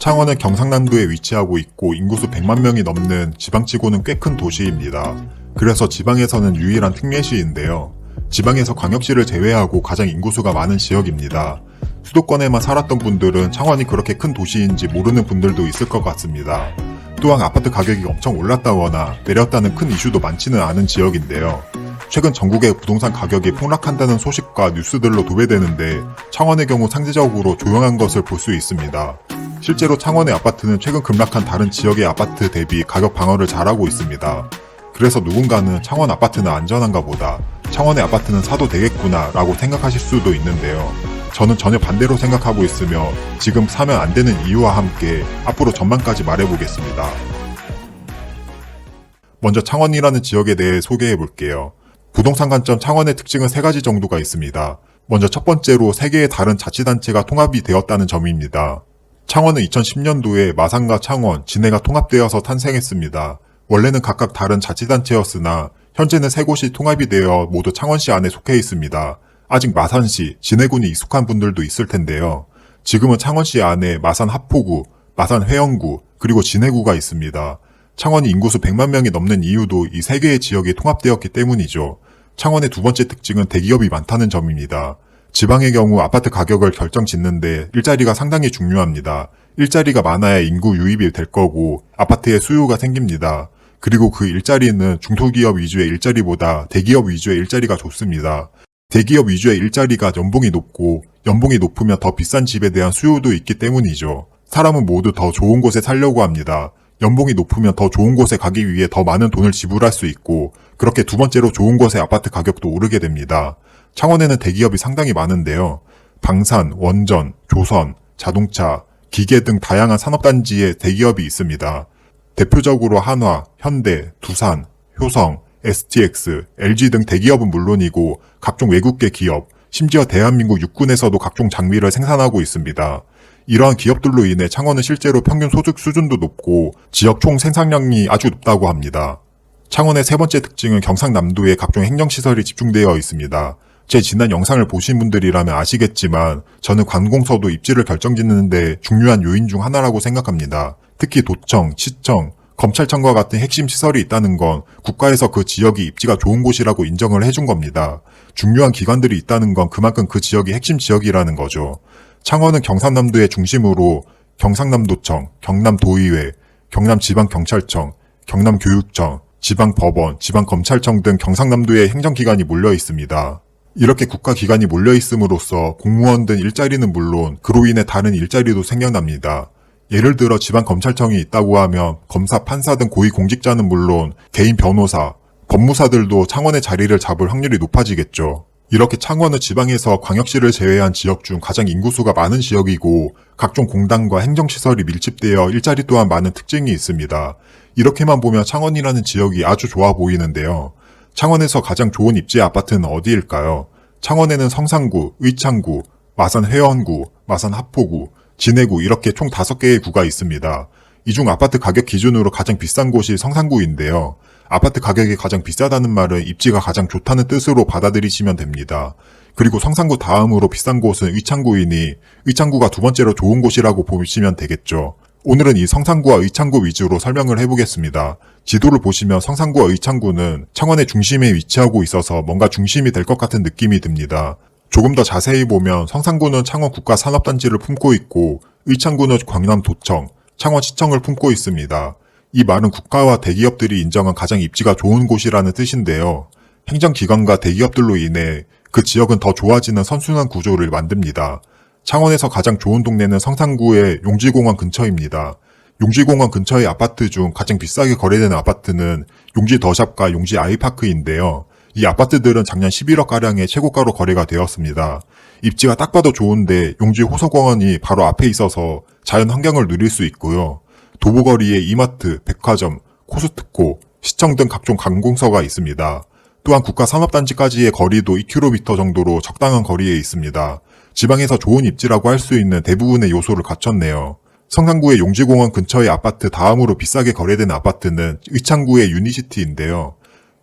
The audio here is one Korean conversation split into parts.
창원은 경상남도에 위치하고 있고 인구수 100만 명이 넘는 지방치고는 꽤 큰 도시입니다. 그래서 지방에서는 유일한 특례시인데요. 지방에서 광역시를 제외하고 가장 인구수가 많은 지역입니다. 수도권에만 살았던 분들은 창원이 그렇게 큰 도시인지 모르는 분들도 있을 것 같습니다. 또한 아파트 가격이 엄청 올랐다거나 내렸다는 큰 이슈도 많지는 않은 지역인데요. 최근 전국의 부동산 가격이 폭락한다는 소식과 뉴스들로 도배되는데 창원의 경우 상대적으로 조용한 것을 볼 수 있습니다. 실제로 창원의 아파트는 최근 급락한 다른 지역의 아파트 대비 가격 방어를 잘하고 있습니다. 그래서 누군가는 창원 아파트는 안전한가 보다, 창원의 아파트는 사도 되겠구나 라고 생각하실 수도 있는데요. 저는 전혀 반대로 생각하고 있으며 지금 사면 안 되는 이유와 함께 앞으로 전망까지 말해보겠습니다. 먼저 창원이라는 지역에 대해 소개해 볼게요. 부동산 관점 창원의 특징은 3가지 정도가 있습니다. 먼저 첫 번째로 3개의 다른 자치단체가 통합이 되었다는 점입니다. 창원은 2010년도에 마산과 창원, 진해가 통합되어서 탄생했습니다. 원래는 각각 다른 자치단체였으나 현재는 3곳이 통합이 되어 모두 창원시 안에 속해 있습니다. 아직 마산시, 진해군이 익숙한 분들도 있을 텐데요. 지금은 창원시 안에 마산 하포구, 마산 회영구, 그리고 진해구가 있습니다. 창원이 인구수 100만 명이 넘는 이유도 이 3개의 지역이 통합되었기 때문이죠. 창원의 두 번째 특징은 대기업이 많다는 점입니다. 지방의 경우 아파트 가격을 결정짓는데 일자리가 상당히 중요합니다. 일자리가 많아야 인구 유입이 될 거고 아파트에 수요가 생깁니다. 그리고 그 일자리는 중소기업 위주의 일자리보다 대기업 위주의 일자리가 좋습니다. 대기업 위주의 일자리가 연봉이 높고 연봉이 높으면 더 비싼 집에 대한 수요도 있기 때문이죠. 사람은 모두 더 좋은 곳에 살려고 합니다. 연봉이 높으면 더 좋은 곳에 가기 위해 더 많은 돈을 지불할 수 있고 그렇게 두 번째로 좋은 곳의 아파트 가격도 오르게 됩니다. 창원에는 대기업이 상당히 많은데요. 방산, 원전, 조선, 자동차, 기계 등 다양한 산업단지에 대기업이 있습니다. 대표적으로 한화, 현대, 두산, 효성, STX, LG 등 대기업은 물론이고 각종 외국계 기업, 심지어 대한민국 육군에서도 각종 장비를 생산하고 있습니다. 이러한 기업들로 인해 창원은 실제로 평균 소득 수준도 높고 지역 총 생산량이 아주 높다고 합니다. 창원의 세 번째 특징은 경상남도에 각종 행정시설이 집중되어 있습니다. 제 지난 영상을 보신 분들이라면 아시겠지만 저는 관공서도 입지를 결정짓는데 중요한 요인 중 하나라고 생각합니다. 특히 도청, 시청, 검찰청과 같은 핵심 시설이 있다는 건 국가에서 그 지역이 입지가 좋은 곳이라고 인정을 해준 겁니다. 중요한 기관들이 있다는 건 그만큼 그 지역이 핵심 지역이라는 거죠. 창원은 경상남도의 중심으로 경상남도청, 경남도의회, 경남지방경찰청, 경남교육청, 지방법원, 지방검찰청 등 경상남도의 행정기관이 몰려 있습니다. 이렇게 국가기관이 몰려 있음으로써 공무원 등 일자리는 물론 그로 인해 다른 일자리도 생겨납니다. 예를 들어 지방검찰청이 있다고 하면 검사, 판사 등 고위공직자는 물론 개인 변호사, 법무사들도 창원의 자리를 잡을 확률이 높아지겠죠. 이렇게 창원은 지방에서 광역시를 제외한 지역 중 가장 인구수가 많은 지역이고 각종 공단과 행정시설이 밀집되어 일자리 또한 많은 특징이 있습니다. 이렇게만 보면 창원이라는 지역이 아주 좋아 보이는데요. 창원에서 가장 좋은 입지의 아파트는 어디일까요? 창원에는 성산구, 의창구, 마산 회원구, 마산 하포구, 진해구 이렇게 총 5개의 구가 있습니다. 이 중 아파트 가격 기준으로 가장 비싼 곳이 성산구인데요. 아파트 가격이 가장 비싸다는 말은 입지가 가장 좋다는 뜻으로 받아들이시면 됩니다. 그리고 성산구 다음으로 비싼 곳은 의창구이니 의창구가 두 번째로 좋은 곳이라고 보시면 되겠죠. 오늘은 이 성산구와 의창구 위주로 설명을 해보겠습니다. 지도를 보시면 성산구와 의창구는 창원의 중심에 위치하고 있어서 뭔가 중심이 될 것 같은 느낌이 듭니다. 조금 더 자세히 보면 성산구는 창원 국가산업단지를 품고 있고 의창구는 광남도청, 창원시청을 품고 있습니다. 이 말은 국가와 대기업들이 인정한 가장 입지가 좋은 곳이라는 뜻인데요. 행정기관과 대기업들로 인해 그 지역은 더 좋아지는 선순환 구조를 만듭니다. 창원에서 가장 좋은 동네는 성산구의 용지공원 근처입니다. 용지공원 근처의 아파트 중 가장 비싸게 거래되는 아파트는 용지 더샵과 용지 아이파크인데요. 이 아파트들은 작년 11억가량의 최고가로 거래가 되었습니다. 입지가 딱 봐도 좋은데 용지 호서공원이 바로 앞에 있어서 자연 환경을 누릴 수 있고요. 도보거리에 이마트, 백화점, 코스트코, 시청 등 각종 관공서가 있습니다. 또한 국가산업단지까지의 거리도 2km 정도로 적당한 거리에 있습니다. 지방에서 좋은 입지라고 할 수 있는 대부분의 요소를 갖췄네요. 성산구의 용지공원 근처의 아파트 다음으로 비싸게 거래되는 아파트는 의창구의 유니시티인데요.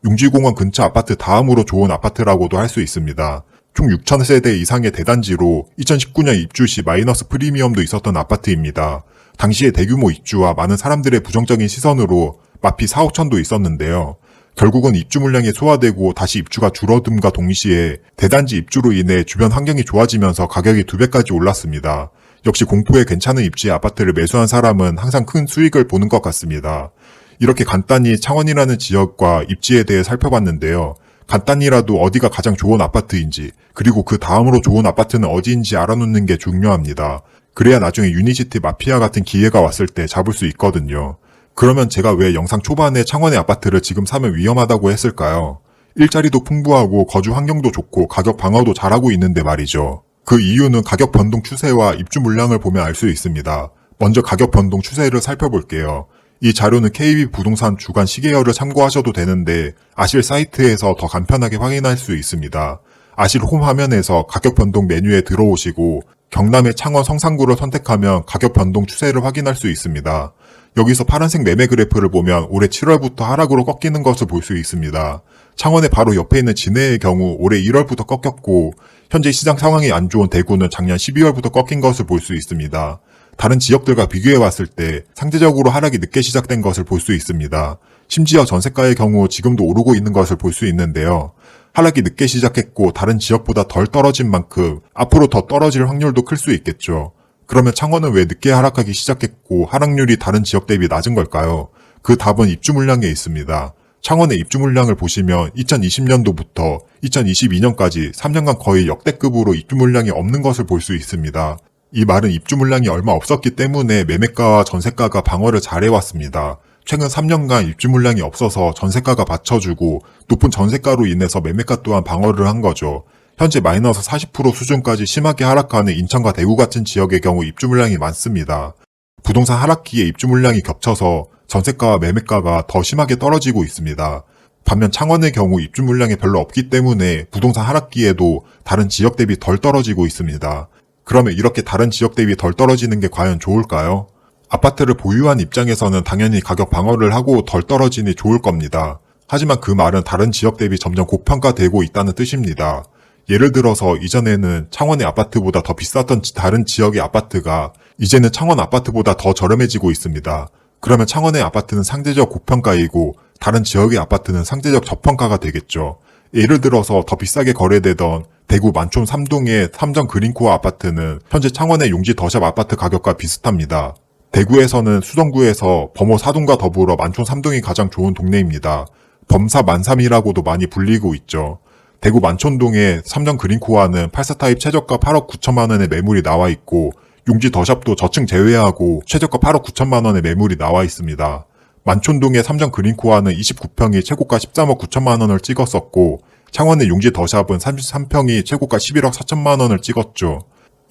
용지공원 근처 아파트 다음으로 좋은 아파트라고도 할 수 있습니다. 총 6,000세대 이상의 대단지로 2019년 입주 시 마이너스 프리미엄도 있었던 아파트입니다. 당시에 대규모 입주와 많은 사람들의 부정적인 시선으로 마피 4, 5천도 있었는데요. 결국은 입주 물량이 소화되고 다시 입주가 줄어듦과 동시에 대단지 입주로 인해 주변 환경이 좋아지면서 가격이 2배까지 올랐습니다. 역시 공포에 괜찮은 입지의 아파트를 매수한 사람은 항상 큰 수익을 보는 것 같습니다. 이렇게 간단히 창원이라는 지역과 입지에 대해 살펴봤는데요. 간단히라도 어디가 가장 좋은 아파트인지, 그리고 그 다음으로 좋은 아파트는 어디인지 알아놓는 게 중요합니다. 그래야 나중에 유니시티 마피아 같은 기회가 왔을 때 잡을 수 있거든요. 그러면 제가 왜 영상 초반에 창원의 아파트를 지금 사면 위험하다고 했을까요? 일자리도 풍부하고 거주 환경도 좋고 가격 방어도 잘하고 있는데 말이죠. 그 이유는 가격 변동 추세와 입주 물량을 보면 알 수 있습니다. 먼저 가격 변동 추세를 살펴볼게요. 이 자료는 KB 부동산 주간 시계열을 참고하셔도 되는데 아실 사이트에서 더 간편하게 확인할 수 있습니다. 아실 홈 화면에서 가격 변동 메뉴에 들어오시고 경남의 창원 성산구를 선택하면 가격 변동 추세를 확인할 수 있습니다. 여기서 파란색 매매 그래프를 보면 올해 7월부터 하락으로 꺾이는 것을 볼 수 있습니다. 창원의 바로 옆에 있는 진해의 경우 올해 1월부터 꺾였고 현재 시장 상황이 안 좋은 대구는 작년 12월부터 꺾인 것을 볼 수 있습니다. 다른 지역들과 비교해 봤을 때 상대적으로 하락이 늦게 시작된 것을 볼 수 있습니다. 심지어 전세가의 경우 지금도 오르고 있는 것을 볼 수 있는데요. 하락이 늦게 시작했고 다른 지역보다 덜 떨어진 만큼 앞으로 더 떨어질 확률도 클 수 있겠죠. 그러면 창원은 왜 늦게 하락하기 시작했고 하락률이 다른 지역 대비 낮은 걸까요? 그 답은 입주 물량에 있습니다. 창원의 입주 물량을 보시면 2020년도부터 2022년까지 3년간 거의 역대급으로 입주 물량이 없는 것을 볼 수 있습니다. 이 말은 입주 물량이 얼마 없었기 때문에 매매가와 전세가가 방어를 잘해왔습니다. 최근 3년간 입주 물량이 없어서 전세가가 받쳐주고 높은 전세가로 인해서 매매가 또한 방어를 한 거죠. 현재 마이너스 40% 수준까지 심하게 하락하는 인천과 대구 같은 지역의 경우 입주 물량이 많습니다. 부동산 하락기에 입주 물량이 겹쳐서 전세가와 매매가가 더 심하게 떨어지고 있습니다. 반면 창원의 경우 입주 물량이 별로 없기 때문에 부동산 하락기에도 다른 지역 대비 덜 떨어지고 있습니다. 그러면 이렇게 다른 지역 대비 덜 떨어지는 게 과연 좋을까요? 아파트를 보유한 입장에서는 당연히 가격 방어를 하고 덜 떨어지니 좋을 겁니다. 하지만 그 말은 다른 지역 대비 점점 고평가되고 있다는 뜻입니다. 예를 들어서 이전에는 창원의 아파트보다 더 비쌌던 다른 지역의 아파트가 이제는 창원 아파트보다 더 저렴해지고 있습니다. 그러면 창원의 아파트는 상대적 고평가이고 다른 지역의 아파트는 상대적 저평가가 되겠죠. 예를 들어서 더 비싸게 거래되던 대구 만촌 3동의 삼정 그린코어 아파트는 현재 창원의 용지 더샵 아파트 가격과 비슷합니다. 대구에서는 수성구에서 범호 4동과 더불어 만촌 3동이 가장 좋은 동네입니다. 범사 만삼이라고도 많이 불리고 있죠. 대구 만촌동의 삼정 그린코어는 84타입 최저가 8억 9천만 원의 매물이 나와 있고 용지 더샵도 저층 제외하고 최저가 8억 9천만 원의 매물이 나와 있습니다. 만촌동의 삼정 그린코어는 29평이 최고가 13억 9천만 원을 찍었었고 창원의 용지 더샵은 33평이 최고가 11억 4천만 원을 찍었죠.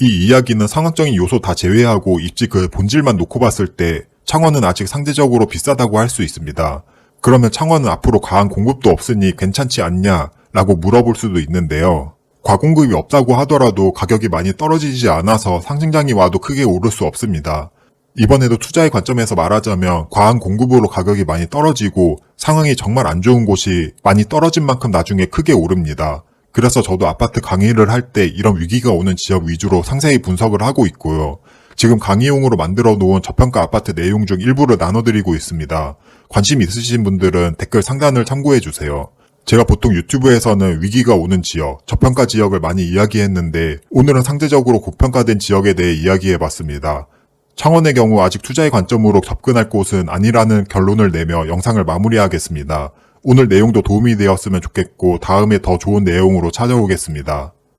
이 이야기는 상황적인 요소 다 제외하고 입지 그 본질만 놓고 봤을 때 창원은 아직 상대적으로 비싸다고 할 수 있습니다. 그러면 창원은 앞으로 과한 공급도 없으니 괜찮지 않냐? 라고 물어볼 수도 있는데요. 과공급이 없다고 하더라도 가격이 많이 떨어지지 않아서 상승장이 와도 크게 오를 수 없습니다. 이번에도 투자의 관점에서 말하자면 과한 공급으로 가격이 많이 떨어지고 상황이 정말 안 좋은 곳이 많이 떨어진 만큼 나중에 크게 오릅니다. 그래서 저도 아파트 강의를 할 때 이런 위기가 오는 지역 위주로 상세히 분석을 하고 있고요. 지금 강의용으로 만들어 놓은 저평가 아파트 내용 중 일부를 나눠드리고 있습니다. 관심 있으신 분들은 댓글 상단을 참고해주세요. 제가 보통 유튜브에서는 위기가 오는 지역, 저평가 지역을 많이 이야기했는데 오늘은 상대적으로 고평가된 지역에 대해 이야기해봤습니다. 창원의 경우 아직 투자의 관점으로 접근할 곳은 아니라는 결론을 내며 영상을 마무리하겠습니다. 오늘 내용도 도움이 되었으면 좋겠고 다음에 더 좋은 내용으로 찾아오겠습니다.